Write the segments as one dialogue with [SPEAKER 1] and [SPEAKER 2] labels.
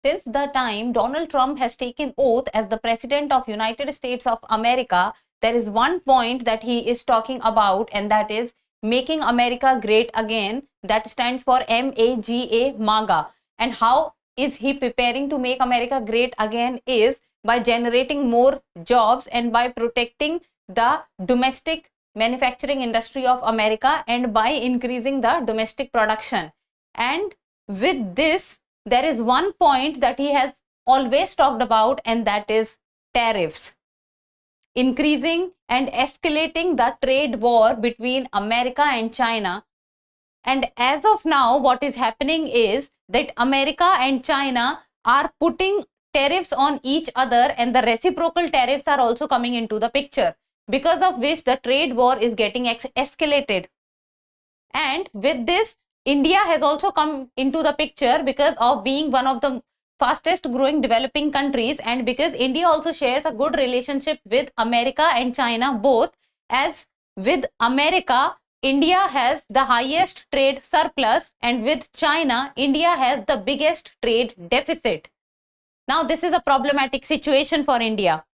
[SPEAKER 1] since the time Donald Trump has taken oath as the president of United States of America, there is one point that he is talking about, and that is making America great again. That stands for MAGA, MAGA. And how is he preparing to make America great again? Is by generating more jobs and by protecting the domestic manufacturing industry of America and by increasing the domestic production. And with this, there is one point that he has always talked about, and that is tariffs. Increasing and escalating the trade war between America and China. And as of now, what is happening is that America and China are putting tariffs on each other, and the reciprocal tariffs are also coming into the picture, because of which the trade war is getting escalated. And with this, India has also come into the picture because of being one of the fastest growing developing countries, and because India also shares a good relationship with America and China both, as with America, India has the highest trade surplus, and with China, India has the biggest trade deficit. Now, this is a problematic situation for India,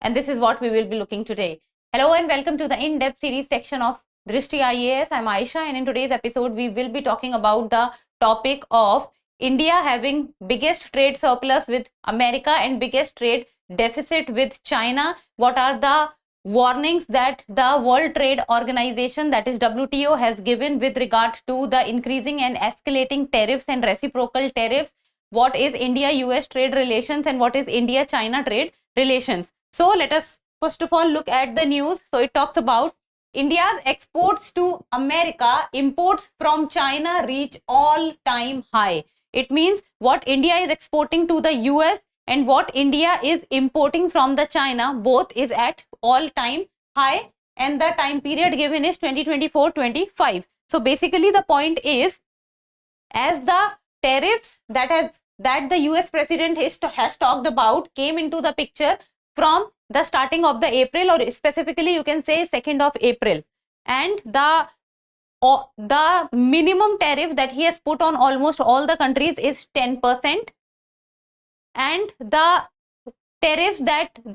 [SPEAKER 1] and this is what we will be looking today. Hello and welcome to the in-depth series section of Drishti IAS. I'm Aisha, and in today's episode, we will be talking about the topic of India having biggest trade surplus with America and biggest trade deficit with China. What are the warnings that the World Trade Organization, that is WTO, has given with regard to the increasing and escalating tariffs and reciprocal tariffs? What is India-US trade relations and what is India-China trade relations? So let us first of all look at the news. So it talks about India's exports to America, imports from China reach all-time high. It means what India is exporting to the US and what India is importing from the China, both is at all-time high, and the time period given is 2024-25. So basically the point is, as the tariffs that the US president has talked about came into the picture from the starting of the April, or specifically you can say 2nd of April, and the minimum tariff that he has put on almost all the countries is 10%, and the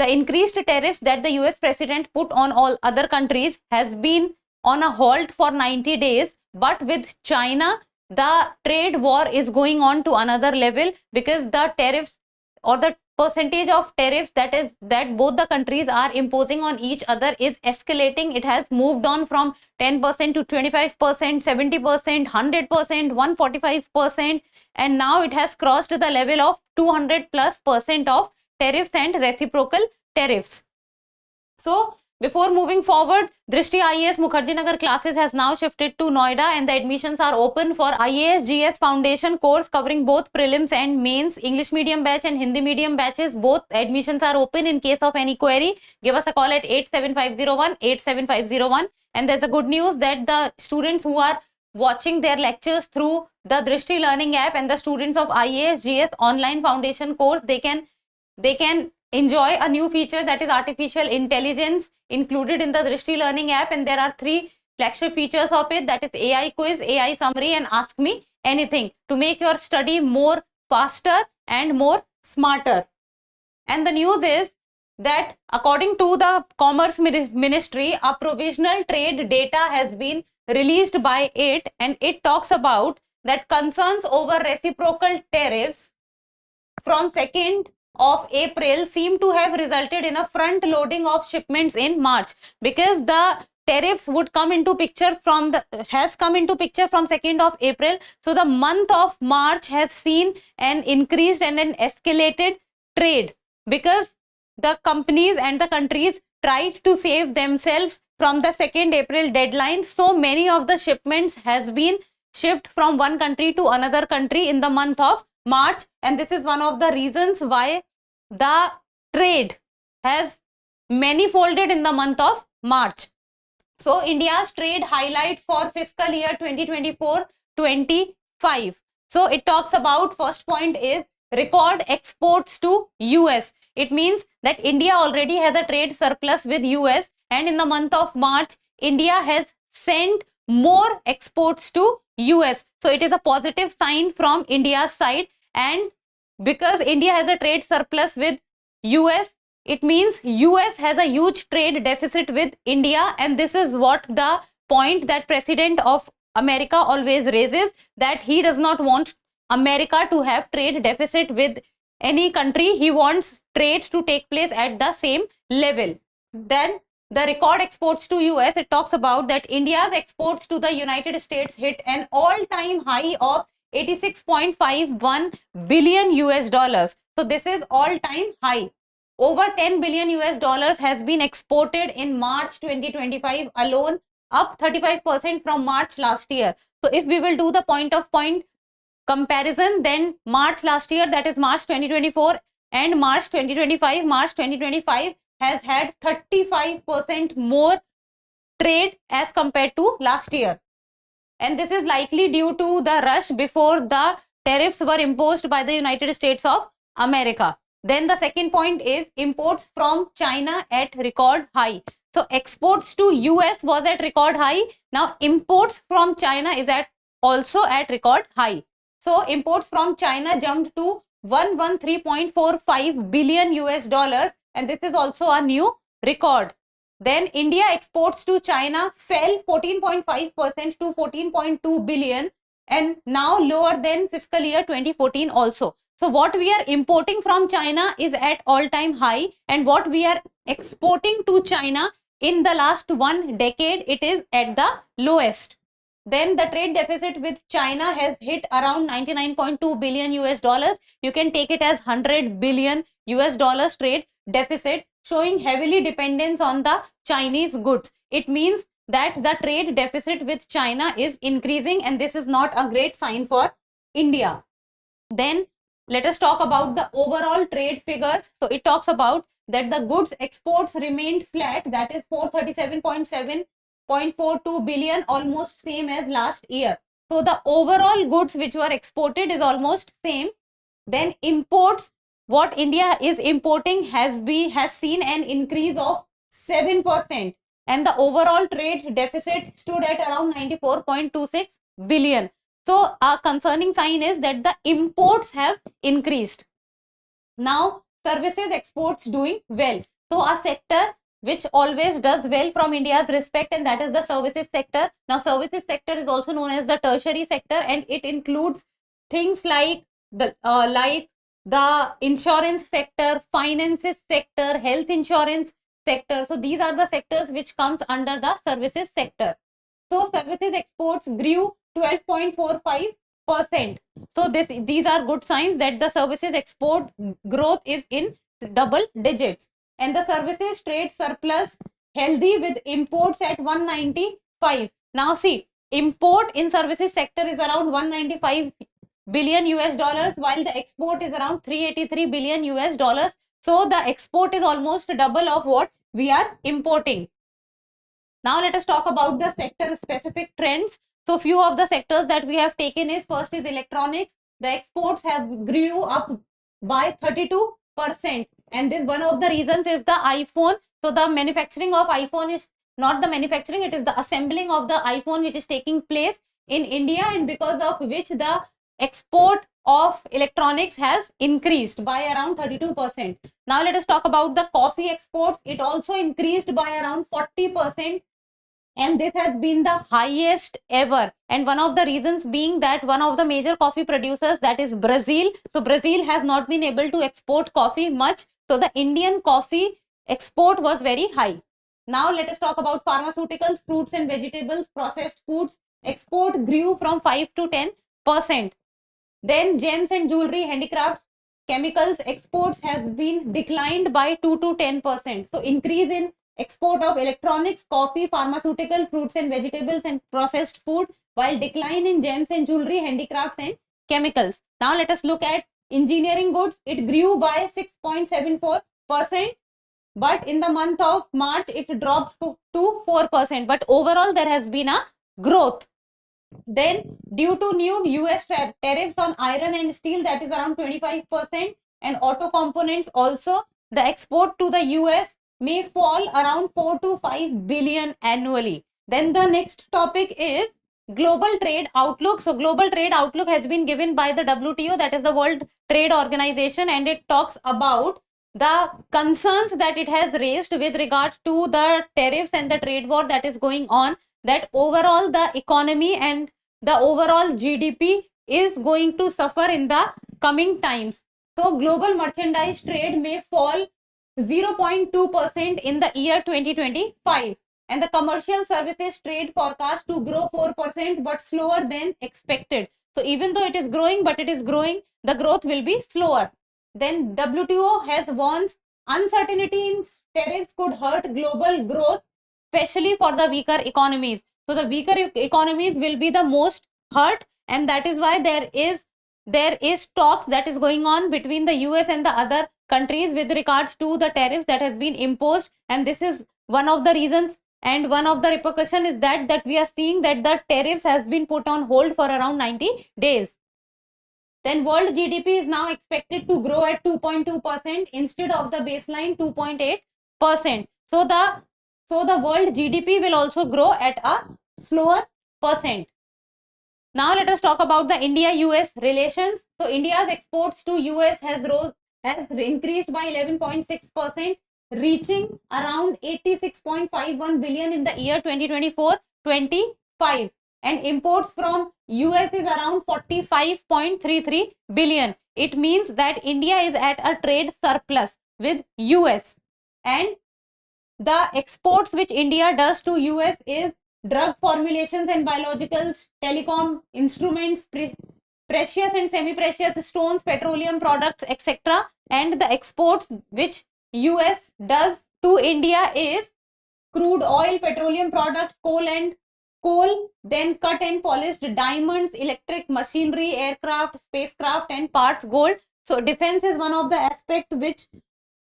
[SPEAKER 1] increased tariffs that the US president put on all other countries has been on a halt for 90 days. But with China, the trade war is going on to another level, because the tariffs, or the percentage of tariffs that both the countries are imposing on each other is escalating. It has moved on from 10% to 25%, 70%, 100%, 145%, and now it has crossed the level of 200+% of tariffs and reciprocal tariffs. So before moving forward, Drishti IAS Mukherjee Nagar classes has now shifted to Noida, and the admissions are open for IAS GS Foundation course covering both prelims and mains, English medium batch and Hindi medium batches. Both admissions are open. In case of any query, give us a call at 87501. And there's a good news that the students who are watching their lectures through the Drishti Learning app and the students of IAS GS online foundation course, they can enjoy a new feature, that is artificial intelligence, included in the Drishti Learning app, and there are 3 flagship features of it, that is AI quiz, AI summary, and Ask Me Anything, to make your study more faster and more smarter. And the news is that according to the Commerce Ministry, a provisional trade data has been released by it, and it talks about that concerns over reciprocal tariffs from 2nd of April seem to have resulted in a front loading of shipments in March, because the tariffs would come into picture from 2nd of April. So the month of March has seen an increased and an escalated trade, because the companies and the countries tried to save themselves from the 2nd April deadline. So many of the shipments has been shipped from one country to another country in the month of March, and this is one of the reasons why the trade has manifolded in the month of March. So India's trade highlights for fiscal year 2024-25. So it talks about, first point is record exports to US. It means that India already has a trade surplus with US, and in the month of March, India has sent more exports to US. So it is a positive sign from India's side, and because India has a trade surplus with US, it means US has a huge trade deficit with India, and this is what the point that President of America always raises, that he does not want America to have trade deficit with any country. He wants trade to take place at the same level. Then the record exports to US, it talks about that India's exports to the United States hit an all-time high of 86.51 billion US dollars. So this is all-time high. Over 10 billion US dollars has been exported in March 2025 alone, up 35% from March last year. So if we will do the point of point comparison, then March last year, that is March 2024, and March 2025 has had 35% more trade as compared to last year. And this is likely due to the rush before the tariffs were imposed by the United States of America. Then the second point is imports from China at record high. So exports to US was at record high. Now imports from China is also at record high. So imports from China jumped to 113.45 billion US dollars, and this is also a new record. Then India exports to China fell 14.5% to 14.2 billion, and now lower than fiscal year 2014 also. So what we are importing from China is at all-time high, and what we are exporting to China in the last 1 decade, it is at the lowest. Then the trade deficit with China has hit around 99.2 billion US dollars. You can take it as 100 billion US dollars trade deficit, showing heavily dependence on the Chinese goods. It means that the trade deficit with China is increasing, and this is not a great sign for India. Then let us talk about the overall trade figures. So it talks about that the goods exports remained flat, that is 437.42 billion, almost same as last year. So the overall goods which were exported is almost same. Then imports, what India is importing has seen an increase of 7%, and the overall trade deficit stood at around 94.26 billion. So a concerning sign is that the imports have increased. Now services exports doing well. So a sector which always does well from India's respect, and that is the services sector. Now services sector is also known as the tertiary sector, and it includes things like the insurance sector, finances sector, health insurance sector. So these are the sectors which comes under the services sector. So services exports grew 12.45%. So these are good signs that the services export growth is in double digits. And the services trade surplus healthy with imports at 195. Now see, import in services sector is around 195 billion US dollars, while the export is around 383 billion US dollars. So the export is almost double of what we are importing. Now let us talk about the sector specific trends. So few of the sectors that we have taken is, first is electronics. The exports have grew up by 32%, and this one of the reasons is the iPhone. So the manufacturing of iPhone is not the manufacturing, it is the assembling of the iPhone which is taking place in India, and because of which the export of electronics has increased by around 32%. Now let us talk about the coffee exports. It also increased by around 40%, and this has been the highest ever, and one of the reasons being that one of the major coffee producers, that is Brazil, so Brazil has not been able to export coffee much, so the Indian coffee export was very high. Now let us talk about pharmaceuticals, fruits and vegetables, processed foods. Export grew from 5 to 10%. Then gems and jewelry, handicrafts, chemicals exports has been declined by 2 to 10%. So increase in export of electronics, coffee, pharmaceutical, fruits and vegetables and processed food, while decline in gems and jewelry, handicrafts and chemicals. Now let us look at engineering goods. It grew by 6.74%, but in the month of March it dropped to 4%, but overall there has been a growth. Then due to new US tariffs on iron and steel, that is around 25%, and auto components also, the export to the US may fall around 4 to 5 billion annually. Then the next topic is global trade outlook. So global trade outlook has been given by the WTO, that is the World Trade Organization, and it talks about the concerns that it has raised with regard to the tariffs and the trade war that is going on, that overall the economy and the overall GDP is going to suffer in the coming times. So global merchandise trade may fall 0.2% in the year 2025, and the commercial services trade forecast to grow 4% but slower than expected. So even though it is growing, but it is growing, the growth will be slower. Then WTO has warns uncertainty in tariffs could hurt global growth, especially for the weaker economies. So the weaker economies will be the most hurt, and that is why there is talks that is going on between the US and the other countries with regards to the tariffs that has been imposed. And this is one of the reasons, and one of the repercussion is that we are seeing that the tariffs has been put on hold for around 90 days. Then world GDP is now expected to grow at 2.2% instead of the baseline 2.8%. So the world GDP will also grow at a slower percent. Now let us talk about the India-US relations. So India's exports to US has increased by 11.6%, reaching around 86.51 billion in the year 2024-25, and imports from US is around 45.33 billion. It means that India is at a trade surplus with US, and the exports which India does to US is drug formulations and biologicals, telecom instruments, precious and semi-precious stones, petroleum products, etc. And the exports which US does to India is crude oil, petroleum products, coal, then cut and polished diamonds, electric machinery, aircraft, spacecraft, and parts, gold. So defense is one of the aspects which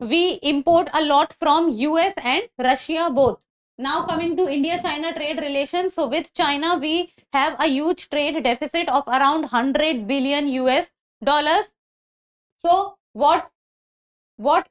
[SPEAKER 1] we import a lot from US and Russia both. Now coming to India-China trade relations. So with China, we have a huge trade deficit of around 100 billion US dollars. So what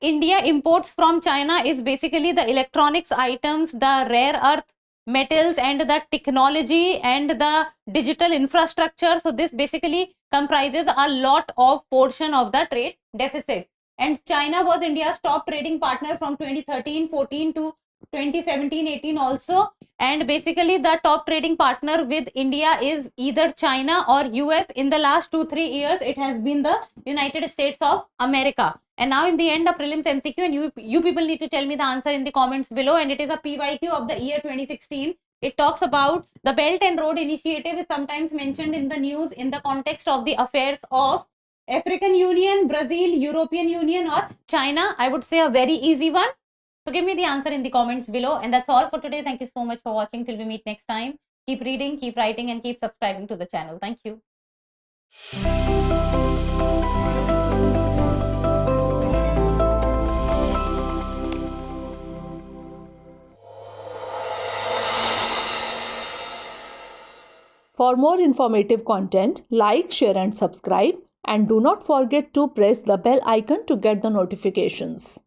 [SPEAKER 1] India imports from China is basically the electronics items, the rare earth metals, and the technology and the digital infrastructure. So this basically comprises a lot of portion of the trade deficit. And China was India's top trading partner from 2013-14 to 2017-18 also. And basically the top trading partner with India is either China or US. In the last 2-3 years, it has been the United States of America. And now in the end of prelims MCQ, and you people need to tell me the answer in the comments below, and it is a PYQ of the year 2016. It talks about the Belt and Road Initiative is sometimes mentioned in the news in the context of the affairs of African Union, Brazil, European Union, or China. I would say a very easy one. So give me the answer in the comments below. And that's all for today. Thank you so much for watching. Till we meet next time. Keep reading, keep writing, and keep subscribing to the channel. Thank you.
[SPEAKER 2] For more informative content, like, share and subscribe, and do not forget to press the bell icon to get the notifications.